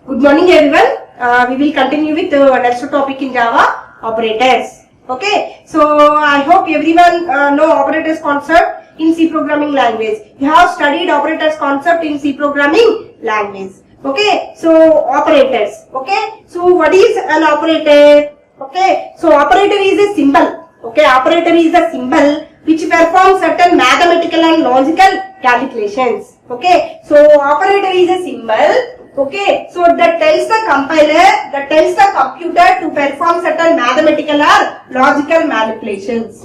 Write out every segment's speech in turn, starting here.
Good morning everyone. We will continue with next topic in Java, operators. Okay, so I hope everyone know operators concept in C programming language. You have studied operators concept in C programming language. Okay, so operators. Okay, so what is an operator? Okay, so operator is a symbol. Okay, operator is a symbol which performs certain mathematical and logical calculations. Okay, so operator is a symbol. Okay, so that tells the compiler, that tells the computer to perform certain mathematical or logical manipulations.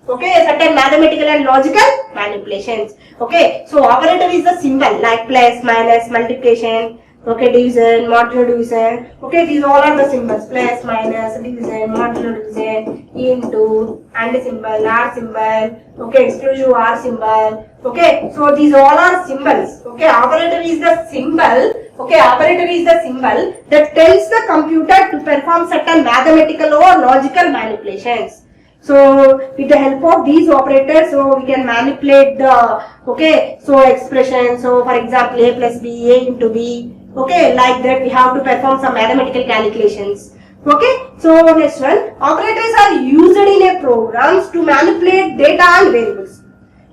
Okay, certain mathematical and logical manipulations. Okay, so operator is the symbol like plus, minus, multiplication, okay, division, modulo division. Okay, these all are the symbols: plus, minus, division, modulo division, into, and symbol, r symbol, okay, exclusive r symbol. Okay, so these all are symbols. Okay, operator is the symbol. Okay, operator is the symbol that tells the computer to perform certain mathematical or logical manipulations. So with the help of these operators, so we can manipulate the, okay, so expression. So for example, a plus b, a into b. Okay, like that we have to perform some mathematical calculations. Okay, so next one, operators are used in a programs to manipulate data and variables.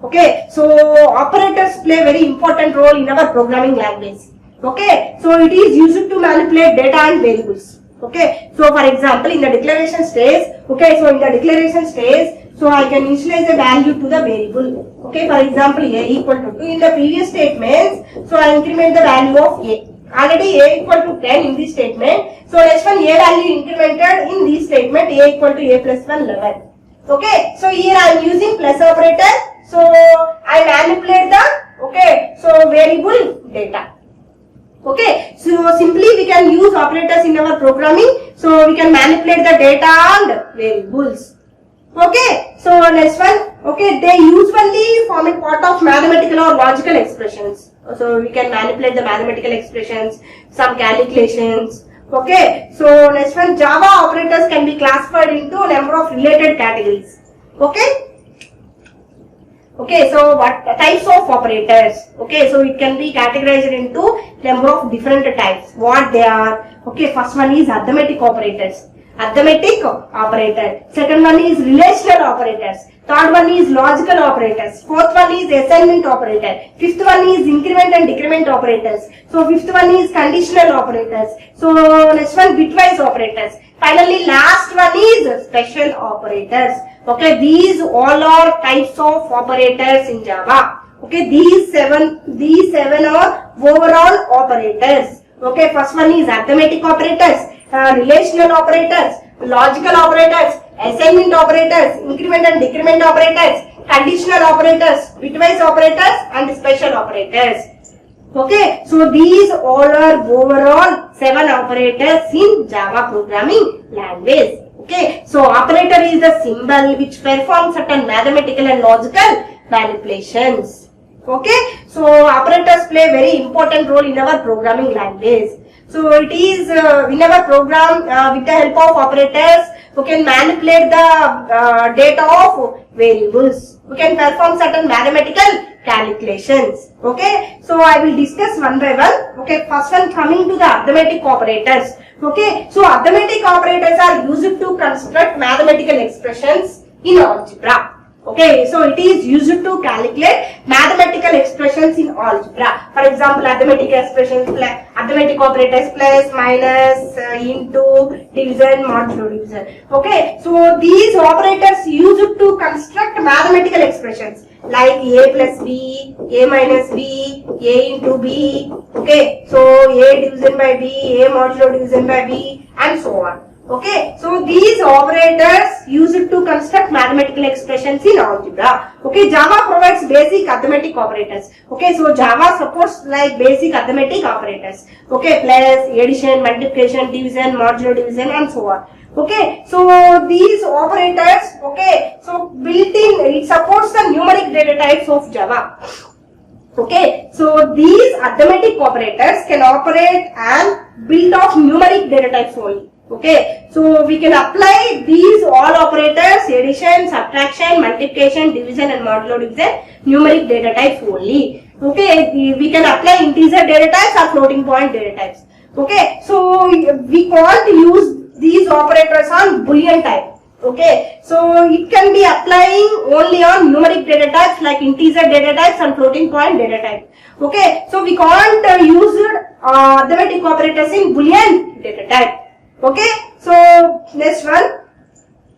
Okay, so operators play very important role in our programming language. Okay, so it is used to manipulate data and variables. Okay, so for example, in the declaration stage, okay, so in the declaration stage, so I can initialize a value to the variable. Okay, for example, a equal to 2. In the previous statements, so I increment the value of a. Already a equal to 10 in this statement. So next one, a value incremented in this statement, a equal to a plus 1, 11. Okay, so here I am using plus operator. So I manipulate the, okay, so variable data. Okay, so simply we can use operators in our programming. So we can manipulate the data and variables. Okay, so next one, okay, they usually form a part of mathematical or logical expressions. So we can manipulate the mathematical expressions, some calculations. Okay, so next one, Java operators can be classified into a number of related categories. Okay. Okay, so what types of operators? Okay, so it can be categorized into number of different types. What they are? Okay, first one is arithmetic operators. Arithmetic operator. Second one is relational operators. Third one is logical operators. Fourth one is assignment operator. Fifth one is increment and decrement operators. So fifth one is conditional operators. So next one, bitwise operators. Finally, last one is special operators. Okay, these all are types of operators in Java. Okay, these seven are overall operators. Okay, first one is arithmetic operators, relational operators, logical operators, assignment operators, increment and decrement operators, conditional operators, bitwise operators, and special operators. Okay, so these all are overall 7 operators in Java programming language. Okay, so operator is the symbol which performs certain mathematical and logical manipulations. Okay, so operators play very important role in our programming language. So it is in our program with the help of operators, we can manipulate the data of variables. We can perform certain mathematical calculations. Okay, so I will discuss one by one. Okay, first one, coming to the arithmetic operators. Okay, so arithmetic operators are used to construct mathematical expressions in algebra. Okay, so it is used to calculate mathematical expressions in algebra. For example, arithmetic expressions, arithmetic operators plus, minus, into, division, modulo division. Okay, so these operators used to construct mathematical expressions like a plus b, a minus b, a into b. Okay, so a division by b, a modulo division by b, and so on. Okay, so these operators used to construct mathematical expressions in algebra. Okay, Java provides basic arithmetic operators. Okay, so Java supports like basic arithmetic operators. Okay, plus, addition, multiplication, division, modulo division, and so on. Okay, so these operators, okay, so built-in, it supports the numeric data types of Java. Okay, so these arithmetic operators can operate and build off numeric data types only. Okay, so we can apply these all operators, addition, subtraction, multiplication, division, and modulo division, numeric data types only. Okay, we can apply integer data types or floating point data types. Okay, so we can't use these operators on Boolean type. Okay, so it can be applying only on numeric data types like integer data types and floating point data type. Okay, so we can't use arithmetic operators in Boolean data type. Okay, so next one.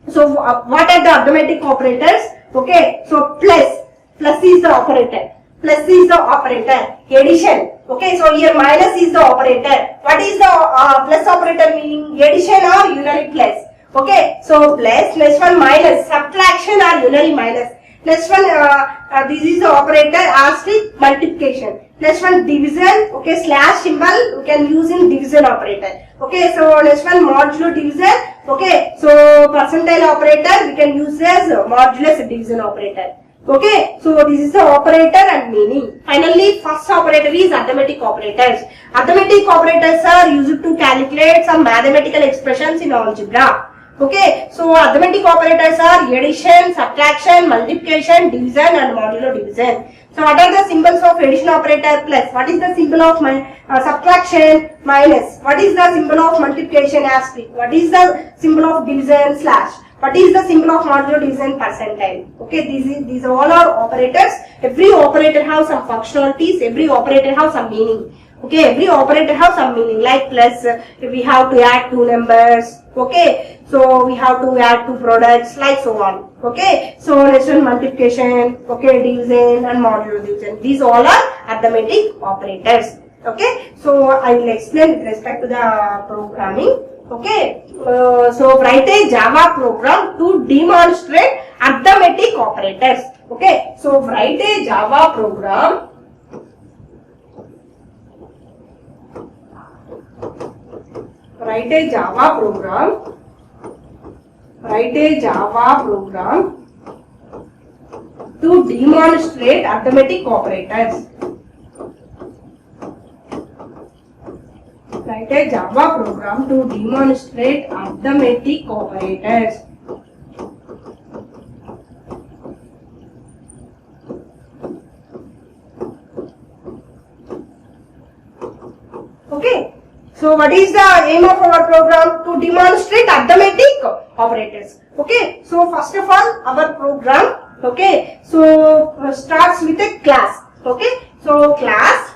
So what are the arithmetic operators? Okay, so plus is the operator. Plus is the operator. Addition. Okay, so here minus is the operator. What is the plus operator meaning? Addition or unary plus. Okay, so plus, next one minus, subtraction or unary minus. Next one, this is the operator asterisk multiplication. Next one division, okay, slash symbol we can use in division operator. Okay, so next one modulo division. Okay, so percentile operator we can use as modulus division operator. Okay, so this is the operator and meaning. Finally, first operator is arithmetic operators. Arithmetic operators are used to calculate some mathematical expressions in algebra. Okay, so arithmetic operators are addition, subtraction, multiplication, division and modulo division. So what are the symbols of addition operator? Plus. What is the symbol of subtraction? Minus. What is the symbol of multiplication? Asterisk. What is the symbol of division? Slash. What is the symbol of modulo division? Percentile. Okay, these all are operators. Every operator has some functionalities. Every operator has some meaning. Okay, every operator has some meaning. Like plus, we have to add two numbers. Okay, so we have to add two products, like so on. Okay, so next one multiplication. Okay, division and modulo division. These all are arithmetic operators. Okay, so I will explain with respect to the programming. Okay, so write a Java program to demonstrate arithmetic operators. Okay, so write a Java program. Write a Java program. Write a Java program to demonstrate arithmetic operators. Write a Java program to demonstrate arithmetic operators. Okay. So what is the aim of our program? To demonstrate arithmetic operators. Okay. So first of all, our program. Okay. So starts with a class. Okay. So class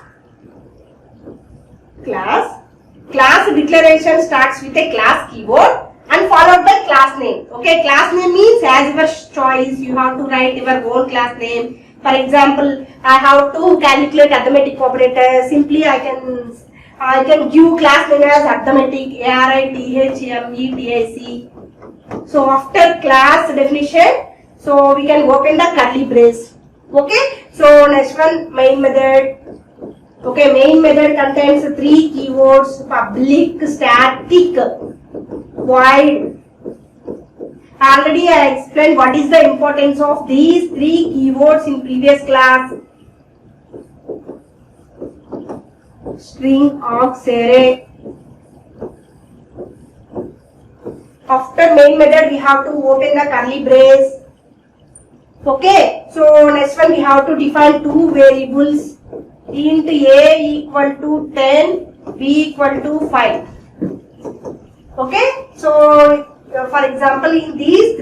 declaration starts with a class keyword and followed by class name. Okay, class name means as your choice, you have to write your own class name. For example, I have to calculate arithmetic operator. Simply I can give class name as arithmetic, arithmetic. So after class definition, so we can open the curly brace. Okay, so next one, main method. Okay, main method contains three keywords: public, static, void. Already I explained what is the importance of these three keywords in previous class. String, aux, array. After main method, we have to open the curly brace. Okay, so next one we have to define two variables. Int a equal to 10, b equal to 5. Okay, so for example, in these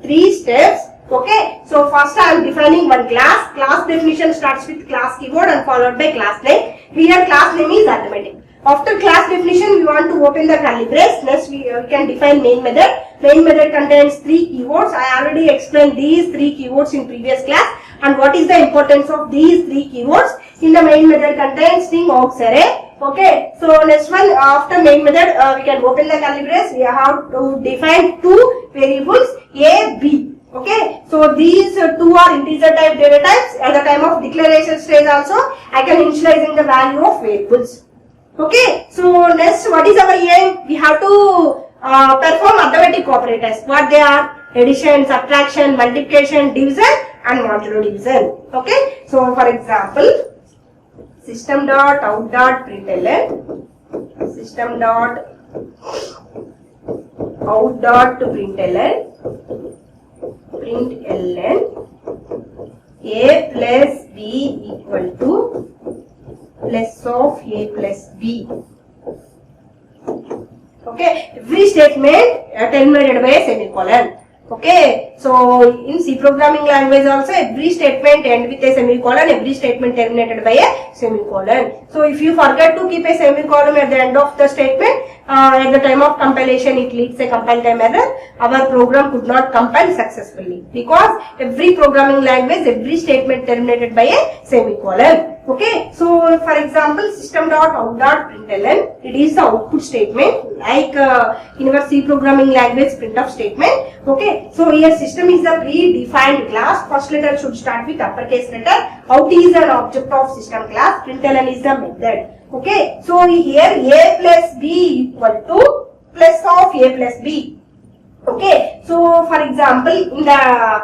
three steps, okay, so first I am defining one class. Class definition starts with class keyword and followed by class name. Here class name is arithmetic. After class definition, we want to open the curly brace. Next we can define main method. Main method contains three keywords. I already explained these three keywords in previous class. And what is the importance of these three keywords? In the main method contains string, aux, array. Okay, so next one, after main method, we can open the curly brace. We have to define two variables a, b. Okay, so these two are integer type data types. At the time of declaration stage also, I can initializing the value of variables. Okay, so next, what is our aim? We have to perform arithmetic operators. What they are? Addition, subtraction, multiplication, division and modulo division. Okay, so for example, system.out.println, system.out.println a plus b equal to plus of a plus b. Okay, every statement terminated by a semicolon. Okay, so in C programming language also every statement end with a semicolon, every statement terminated by a semicolon. So if you forget to keep a semicolon at the end of the statement, at the time of compilation it leads a compile time error. Our program could not compile successfully because every programming language, every statement terminated by a semicolon. Okay, so for example, system.out.println, it is the output statement like in our C programming language printf statement. Okay, so here system is the predefined class. First letter should start with uppercase letter. Out is an object of system class. Println is the method. Okay, so here a plus b equal to plus of a plus b. Okay, so for example in the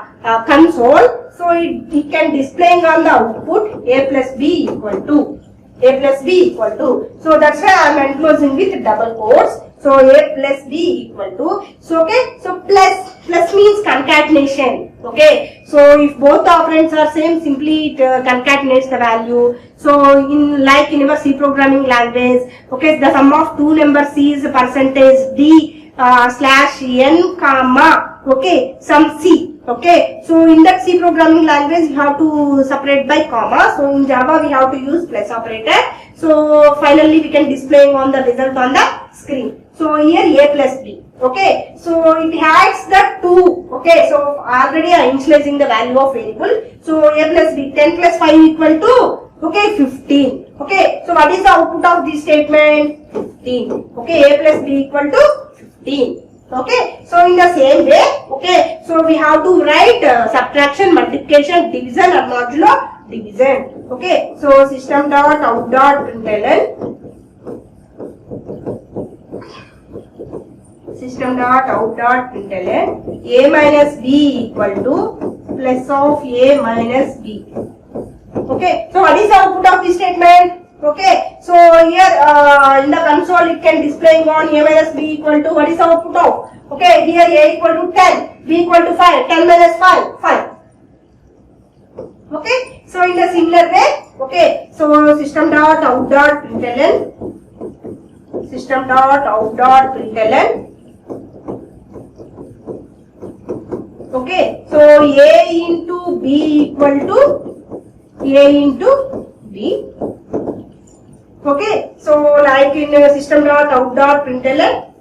console, so it can display on the output a plus b equal to a plus b equal to. So that's why I am enclosing with double quotes. So a plus b equal to. So okay, so plus means concatenation. Okay, so if both the operands are same, simply it concatenates the value. So in our C programming language, okay, the sum of two numbers is percentage d slash n comma, okay, sum c. Okay, so in that C programming language you have to separate by comma. So in Java we have to use plus operator. So finally we can display on the result on the screen. So here a plus b. Okay, so it has the 2. Okay, so already I am initializing the value of variable. So a plus b, 10 plus 5 equal to, okay, 15. Okay, so what is the output of this statement? 15. Okay, a plus b equal to 15. Okay, so in the same way, okay, so we have to write subtraction, multiplication, division and modulo division. Okay, so system.out.println, a minus b equal to plus of a minus b. Okay, so what is the output of this statement? Okay, so here in the console it can display on a minus b equal to, what is the output of? Okay, here a equal to 10, b equal to 5, 10 minus 5, 5. Okay, so in the similar way, okay, so system.out.println, okay, so a into b equal to a into b. Okay, so like in system.out.println,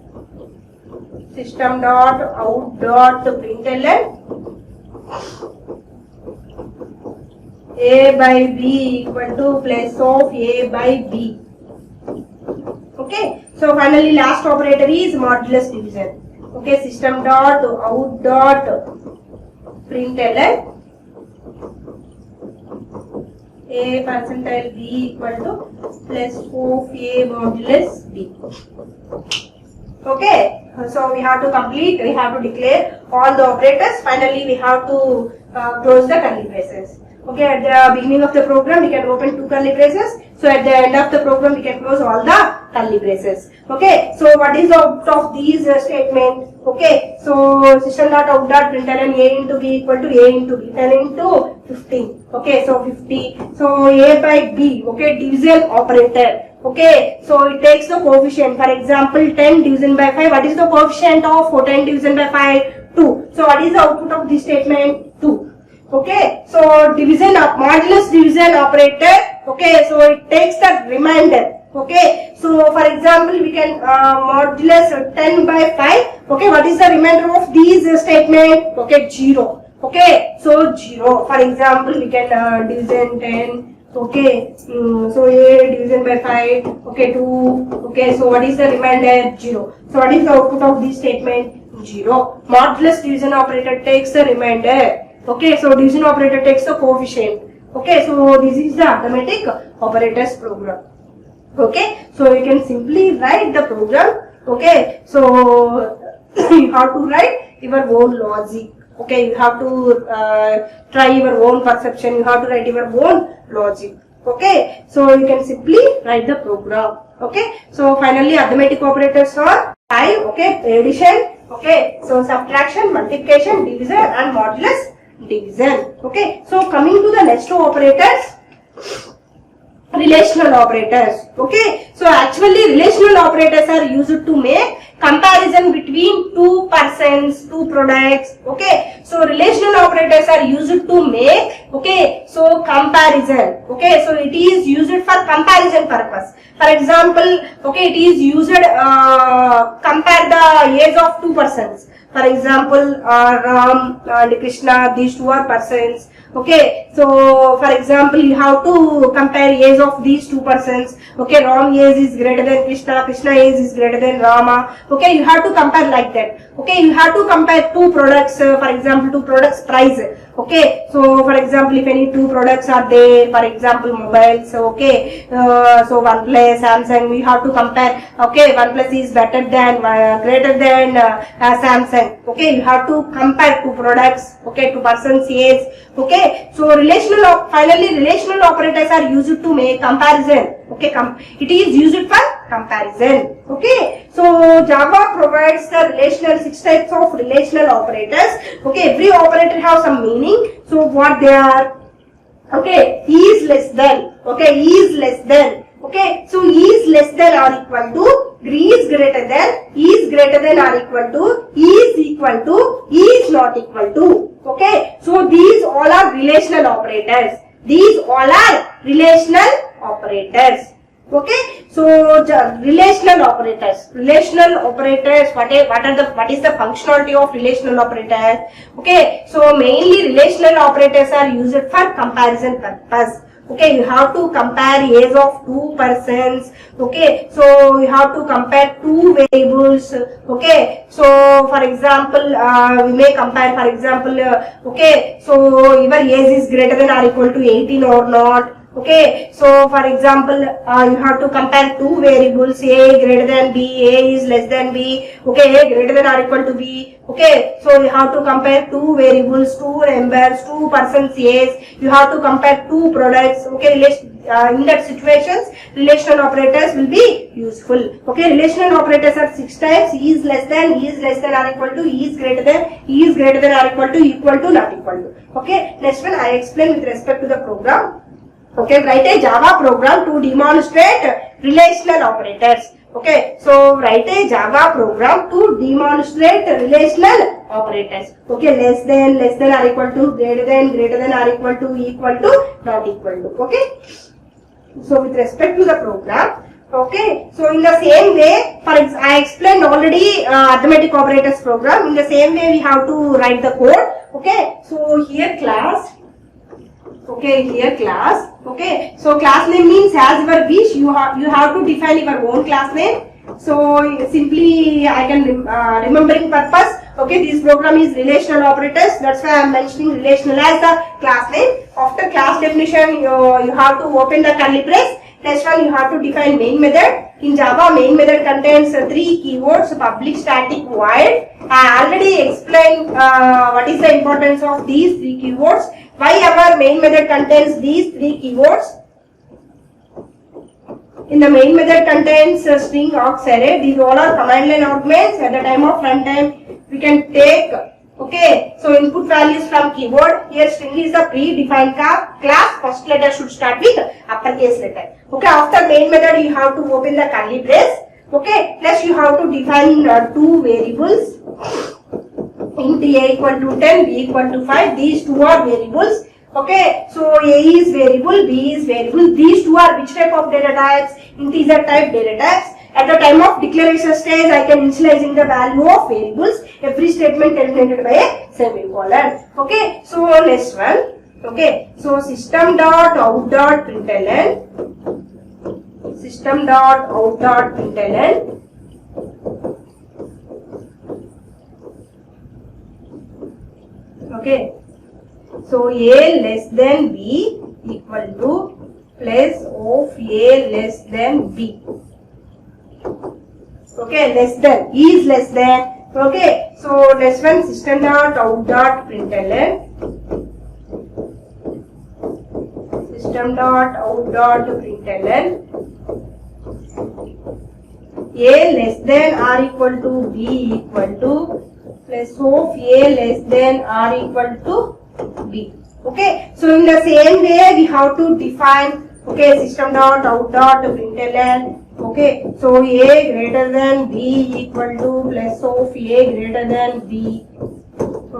a by b equal to plus of a by b. Okay, so finally last operator is modulus division. Okay, system.out.println a percentile b equal to plus of a modulus b. Okay, so we have to complete, we have to declare all the operators. Finally we have to close the curly braces. Okay, at the beginning of the program we can open two curly braces. So at the end of the program we can close all the curly braces. Okay, so what is the output of these statements? Okay, so system.out.println a into b equal to a into b, 10 into 15. Okay, so 50. So a by b, okay, division operator. Okay, so it takes the coefficient. For example, 10 division by 5. What is the coefficient of 10 division by 5? 2. So what is the output of this statement? 2. Okay, so division of modulus division operator. Okay, so it takes the remainder. Okay, so for example, we can modulus 10 by 5. Okay, what is the remainder of these statement? Okay, 0. Okay, so 0. For example, we can division 10. Okay, so a division by 5. Okay, 2. Okay, so what is the remainder? 0. So what is the output of this statement? 0. Modulus division operator takes the remainder. Okay, so division operator takes the coefficient. Okay, so this is the arithmetic operators program. Okay, so you can simply write the program. Okay, so you have to write your own logic. Okay, you have to try your own perception. You have to write your own logic. Okay, so you can simply write the program. Okay, so finally arithmetic operators are 5. Okay, addition. Okay, so subtraction, multiplication, division and modulus division. Okay, so coming to the next two operators, relational operators. Okay, so actually relational operators are used to make comparison between two persons, two products. Okay, so relational operators are used to make, okay, so comparison. Okay, so it is used for comparison purpose. For example, okay, it is used compare the age of two persons. For example, Ram and Krishna, these two are persons. Okay, so for example, you have to compare age of these two persons. Okay, Ram age is greater than Krishna, Krishna age is greater than Rama. Okay, you have to compare like that. Okay, you have to compare two products, for example, two products price. Okay, so for example, if any two products are there, for example, mobiles. Okay, so OnePlus, Samsung, we have to compare. Okay, OnePlus is better than, greater than Samsung. Okay, you have to compare two products. Okay, two persons age. Okay, so finally relational operators are used to make comparison. Okay, it is used for comparison. Okay, so Java provides the 6 types of relational operators. Okay, every operator has some meaning. So what they are? Okay, is less than. Okay, is less than. Okay, so is less than or equal to, is greater than or equal to, is equal to, is not equal to. Okay, so these all are relational operators. These all are relational operators. Okay, so relational operators. What is the functionality of relational operators? Okay, so mainly relational operators are used for comparison purpose. Okay, you have to compare age of two persons. Okay, so you have to compare two variables. Okay, so for example, we may compare, for example, okay, so your age is greater than or equal to 18 or not. Okay, so for example, you have to compare two variables, A greater than B, A is less than B, okay, A greater than or equal to B. Okay, so you have to compare two variables, two numbers, two persons age, you have to compare two products. Okay, in that situations, relational operators will be useful. Okay, relational operators are 6 types: is less than or equal to, is greater than or equal to, not equal to. Okay, next one I explain with respect to the program. Okay, write a Java program to demonstrate relational operators. Okay, so write a Java program to demonstrate relational operators. Okay, less than or equal to, greater than or equal to, not equal to. Okay, so with respect to the program, okay, so in the same way, I explained already arithmetic operators program. In the same way, we have to write the code. Okay, so here class. Okay, here class. Okay, so class name means as your wish. You have to define your own class name. So simply I can remembering purpose. Okay, this program is relational operators. That's why I am mentioning relational as the class name. After class definition, you have to open the curly brace. Next one, you have to define main method. In Java, main method contains 3 keywords: public, static, void. I already explained what is the importance of these 3 keywords. Why our main method contains these 3 keywords? In the main method contains string, aux, array. These all are command line arguments. At the time of runtime, we can take, okay, so input values from keyboard. Here string is a predefined class. First letter should start with uppercase letter. Okay, after main method you have to open the curly brace. Okay, next you have to define 2 variables. Int A equal to 10, B equal to 5. These 2 are variables. Okay, so A is variable, B is variable. These 2 are which type of data types? Integer type data types. At the time of declaration stage, I can initializing the value of variables. Every statement terminated by a semicolon. Okay, so next one. Okay, so system.out.println. System.out.println. Okay, so A less than B equal to place of A less than B. Okay, less than, is less than. Okay, so next one, system.out.println. System.out.println. A less than or equal to B equal to plus of A less than or equal to B. Okay, so in the same way we have to define, okay, system.out.println. Okay, so A greater than B equal to plus of A greater than B.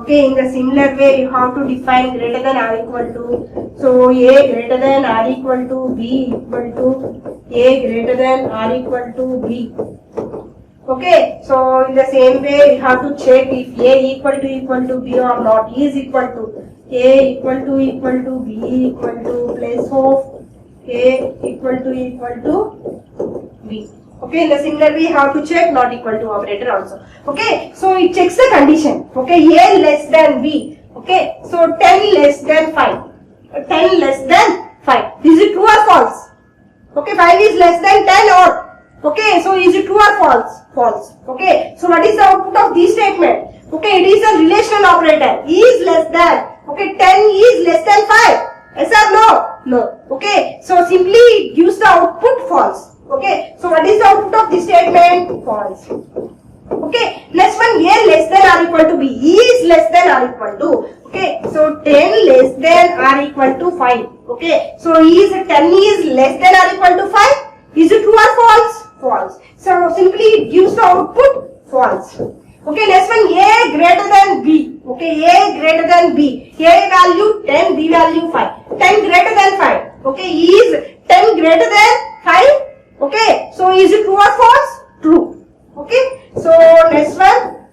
Okay, in the similar way you have to define greater than or equal to. So A greater than or equal to B equal to A greater than or equal to B. Okay, so in the same way you have to check if A equal to B or not. Is equal to A equal to B equal to place of A equal to B. Okay, in the similar way you have to check not equal to operator also. Okay, so it checks the condition. Okay, A less than B. Okay, so 10 less than 5. 10 less than 5. Is it true or false? Okay, 5 is less than 10 or? Okay, so is it true or false? False. Okay, so what is the output of this statement? Okay, it is a relational operator. Is less than. Okay, 10 is less than 5. Yes or no? No. Okay, so simply it gives the output false. Okay, so what is the output of this statement? False. Okay, next one, A less than or equal to B. Is less than or equal to. Okay, so 10 less than or equal to 5. Okay, so is 10 is less than or equal to 5? Is it true or false? False. So simply it gives the output false. Okay, next one, A greater than B. Okay, A greater than B. A value 10, B value 5. 10 greater than 5. Okay, is 10 greater than 5? Okay, so is it true or false? True. Okay, so next one.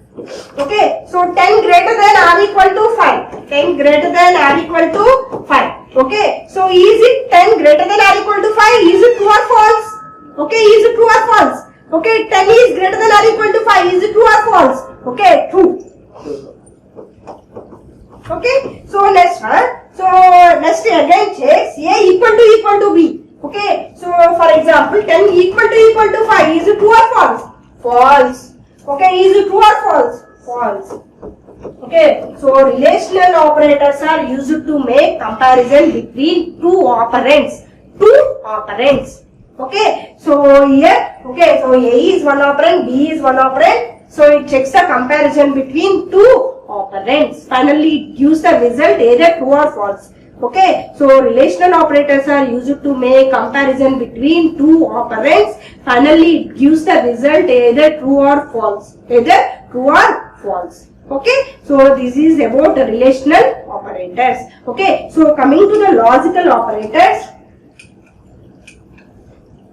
Okay, so 10 greater than or equal to 5. 10 greater than or equal to 5. Okay, so is it 10 greater than or equal to 5? Is it true or false? Okay, is it true or false? Okay, 10 is greater than or equal to 5. Is it true or false? Okay, true. Okay, so next one. So next again checks A equal to B. Okay, so for example 10 equal to 5. Is it true or false? False. Okay, is it true or false? False. Okay, so relational operators are used to make comparison between two operands. Okay, so here, okay, so A is one operand, B is one operand. So it checks the comparison between two operands. Finally, it gives the result either true or false. Okay, so relational operators are used to make comparison between two operands. Finally, it gives the result either true or false. Either true or false. Okay, so this is about relational operators. Okay, so coming to the logical operators.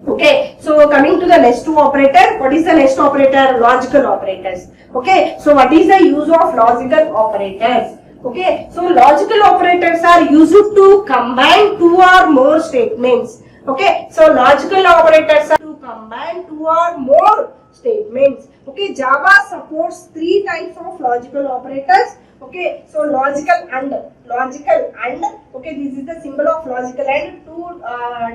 Okay, so coming to the next two operator, what is the next operator? Logical operators. Okay, so what is the use of logical operators? Okay, so logical operators are used to combine two or more statements. Okay, so logical operators are to combine two or more statements. Okay, Java supports three types of logical operators. Okay, so logical and, okay, this is the symbol of logical and, two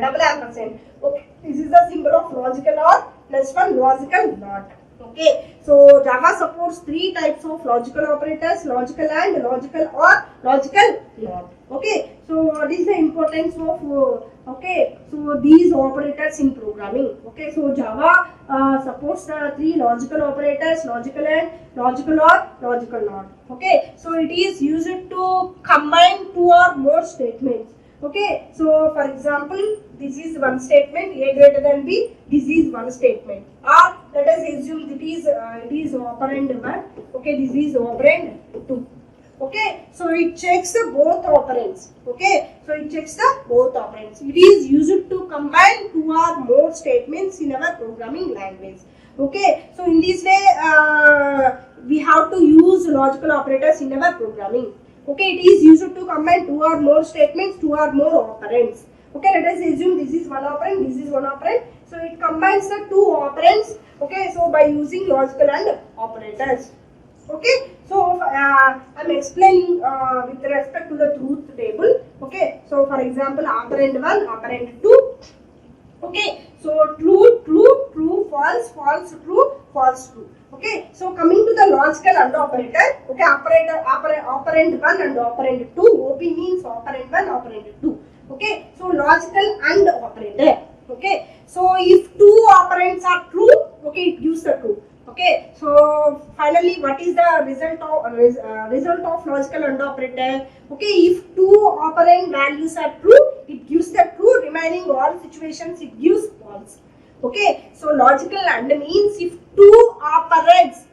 double ampersand. Okay, this is the symbol of logical or, next one logical not. Okay, so Java supports three types of logical operators: logical and, logical or, logical not. Okay, so what is the importance of okay, so these operators in programming? Okay, so Java supports the three logical operators: logical and, logical or, logical not. Okay, so it is used to combine two or more statements. Okay, so for example, this is one statement, A greater than B. This is one statement. Or let us assume it is operand 1. Okay, this is operand 2. Okay, so it checks the both operands. Okay, so it checks the both operands. It is used to combine two or more statements in our programming language. Okay, so in this way, we have to use logical operators in our programming. Okay, it is used to combine two or more statements, two or more operands. Okay, let us assume this is one operand, this is one operand. So it combines the two operands. Okay, so by using logical and operators. Okay, so I am explaining with respect to the truth table. Okay, so for example, operand 1, operand 2. Okay, so true, true, true, false, false, true, false, true. Okay, so coming to the logical AND operator. Okay, operand 1 and operand 2. OP means operand 1, operand 2. Okay, so logical AND operator. Okay, so if two operands are true, okay, it gives the true. Okay, so finally, what is the result of logical AND operator? Okay, if two operand values are true, it gives the true. Remaining all situations, it gives false. Okay, so logical AND means if two operands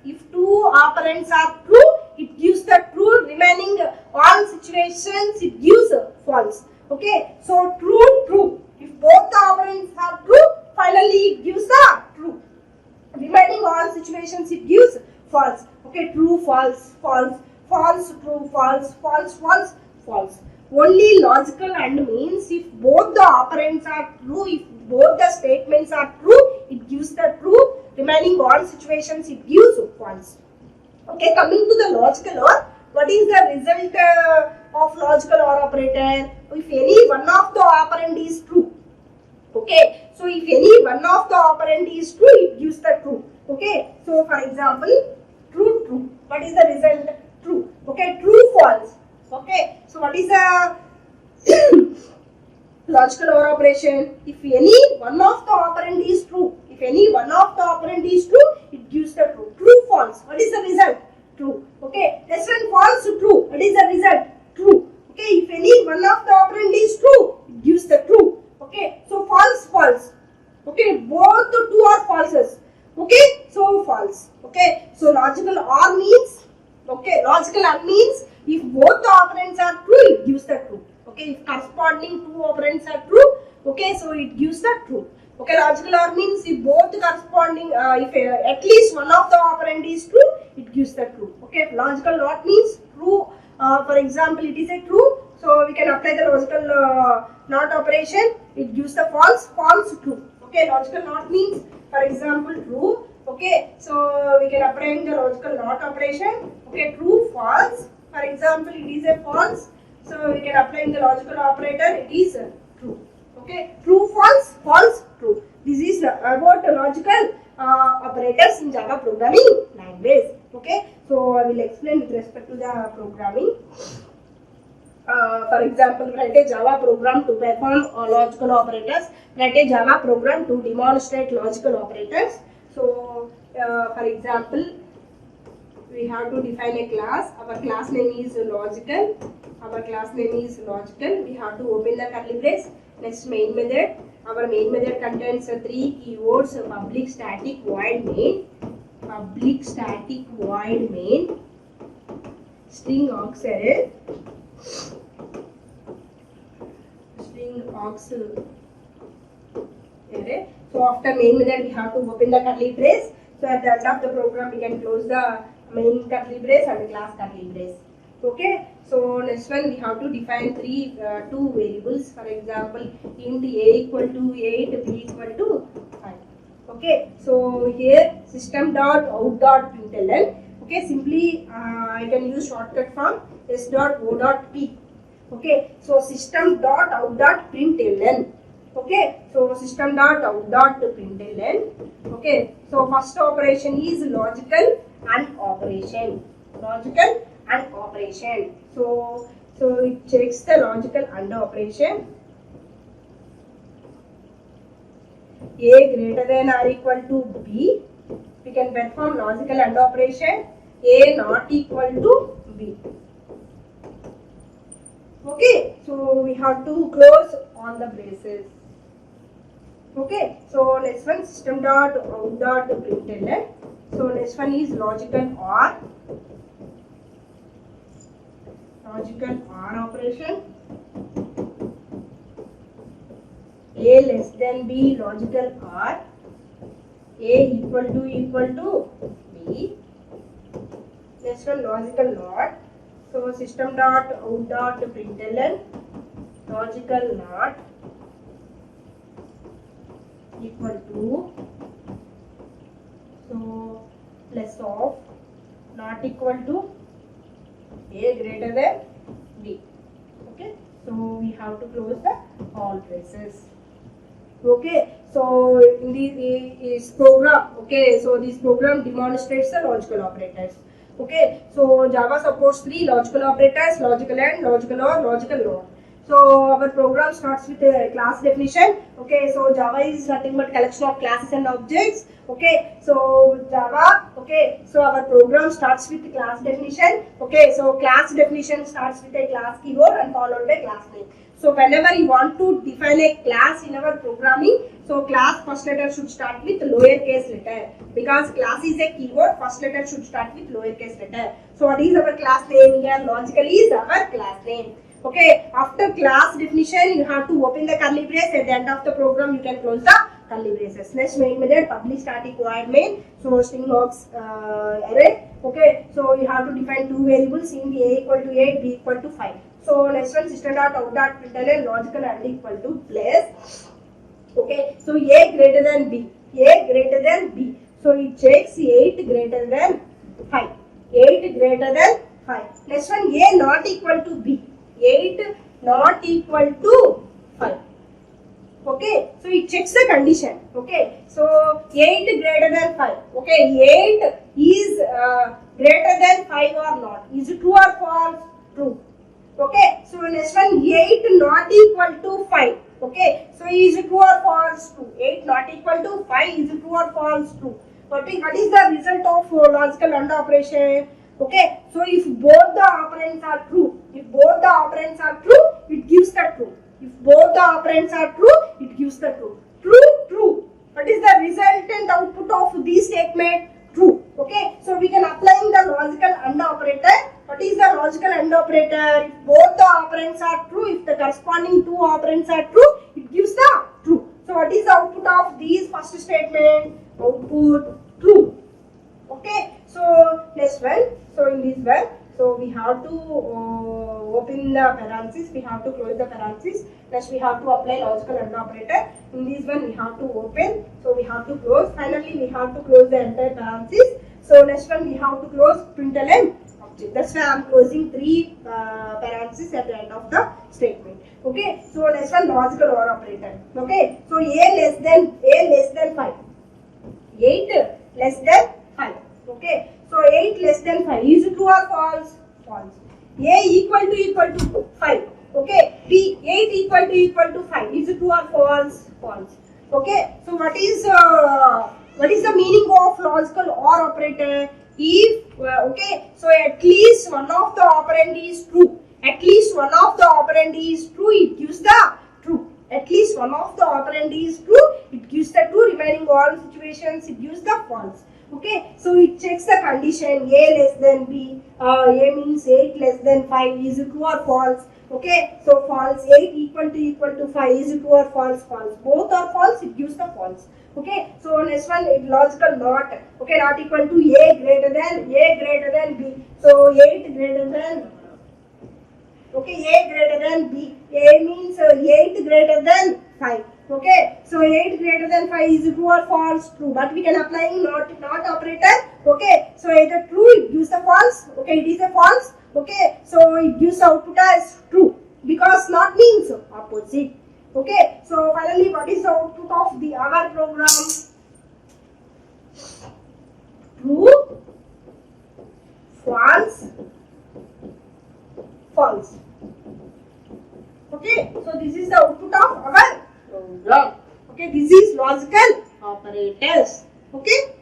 are true, it gives the true. Remaining all situations, it gives false. Okay, so true. If both the operands are true, finally it gives the true. Remaining all situations, it gives false. Okay, true, false, true, false. Only logical AND means if both the operands are true, if both the statements are true, it gives the true. Remaining all situations, it gives false. Okay, coming to the logical OR, what is the result of logical OR operator? If any one of the operand is true. Okay, so if any one of the operand is true, it gives the true. Okay, so for example, true. What is the result? True. Okay, true, false. Okay, so what is the logical OR operation? If any one of the operand is true, it gives the true. True, false. What is the result? True. Okay, this one false, true. What is the result? True. Okay, if any one of the operand is true, it gives the true. Okay, so false. Okay, both the two are falses. Okay, so false. Okay, so logical OR means, logical AND means if both the operands are true, it gives the true. Okay, if corresponding two operands are true, okay, so it gives the true. Okay, logical OR means if both corresponding, if at least one of the operand is true, it gives the true. Okay, logical NOT means true. For example, it is a true, so we can apply the logical NOT operation. It gives the false, true. Okay, logical NOT means, for example, true. Okay, so we can apply the logical NOT operation. Okay, true, false. For example, it is a false, so we can apply the logical operator. It is true. Okay, true, false, true. This is about logical operators in Java programming language. Okay, so I will explain with respect to the programming. For example, write a Java program to perform logical operators. Write a Java program to demonstrate logical operators. So, for example, we have to define a class. Our class name is logical. We have to open the curly brace. Next, main method. Our main method contains three keywords: public static void main, string aux array, So after main method, we have to open the curly brace. So at the end of the program, we can close the main curly brace and the class curly brace. Okay. So next one, we have to define two variables. For example, int a equal to 8, b equal to 5. Okay. So here system.out.println. Okay. Simply I can use shortcut form s.o.p. Okay. So system.out.println. Okay, so system.out.println. Okay, so first operation is logical AND operation. So it checks the logical AND operation. A greater than or equal to B. We can perform logical AND operation. A not equal to B. Okay, so we have to close all the braces. Okay, so next one system.out.println. So next one is logical OR operation. A less than B, logical OR. A equal to B. Next one logical NOT. So system.out.println logical NOT equal to, so less of, not equal to, A greater than B. Okay, so we have to close the all braces. Okay, so in this program, okay, so this program demonstrates the logical operators. Okay, so Java supports three logical operators: logical AND, logical OR, logical NOT. So our program starts with a class definition. Okay, so Java is nothing but collection of classes and objects. Okay, so Java. Okay, so our program starts with class definition. Okay, so class definition starts with a class keyword and followed by class name. So whenever you want to define a class in our programming, So class first letter should start with lowercase letter because class is a keyword. First letter should start with lowercase letter. So what is our class name here? Logically is our class name. Okay. After class definition, you have to open the curly brace. At the end of the program, you can close the curly braces. Next main method, public static void main. So string logs array. Okay. So you have to define two variables in the a equal to 8, b equal to 5. So next one, system dot out dot println logical and equal to place. Okay, so a greater than b, a greater than b. So it checks 8 greater than 5, 8 greater than 5. Next one, a not equal to b, 8 not equal to 5. Okay, so it checks the condition. Okay, so 8 greater than 5. Okay, 8 is greater than 5 or not. Is it true or false? True. Okay, so next one, 8 not equal to 5. Okay, so is it true or false? True. 8 not equal to 5 is it true or false? True. What is the result of logical AND operation? Okay, so if both the operands are true, if both the operands are true, it gives the true. If both the operands are true, it gives the true. True, true. What is the resultant output of this statement? True. Okay, so we can apply the logical AND operator. What is the logical AND operator? If both the operands are true, if the corresponding two operands are true, it gives the true. So what is the output of these first statement? Output true. Okay, so next one. So in this one, so we have to open the parenthesis, we have to close the parenthesis. Next we have to apply logical AND operator. In this one we have to open, so we have to close. Finally we have to close the entire parenthesis. So next one we have to close println object. That's why I am closing 3 parentheses at the end of the statement. Okay, so next one logical OR operator. Okay, so a less than 5. 8 less than 5. Okay, so 8 less than 5 is it true or false? False. A equal to 5. Okay, b 8 equal to 5 is it true or false? False. Okay, so what is the meaning of logical OR operator? If okay, so at least one of the operand is true. At least one of the operand is true, it gives the true. At least one of the operand is true, it gives the true. Remaining all situations, it gives the false. Okay, so it checks the condition a less than b. A means 8 less than 5. Is it true or false? Okay, so false. 8 equal to 5. Is it true or false? False. Both are false, it gives the false. Okay, so next one is logical not. Okay, not equal to a greater than b. So 8 greater than. Okay, a greater than b. A means 8 greater than 5. Okay, so 8 greater than 5 is true or false? True. But we can apply not operator. Okay, so either true, it gives the false. Okay, it is a false. Okay, so it gives output as true because not means opposite. Okay, so finally, what is the output of our program? True, false, false. Okay, so this is the output of our program. Okay, this is logical operators. Okay.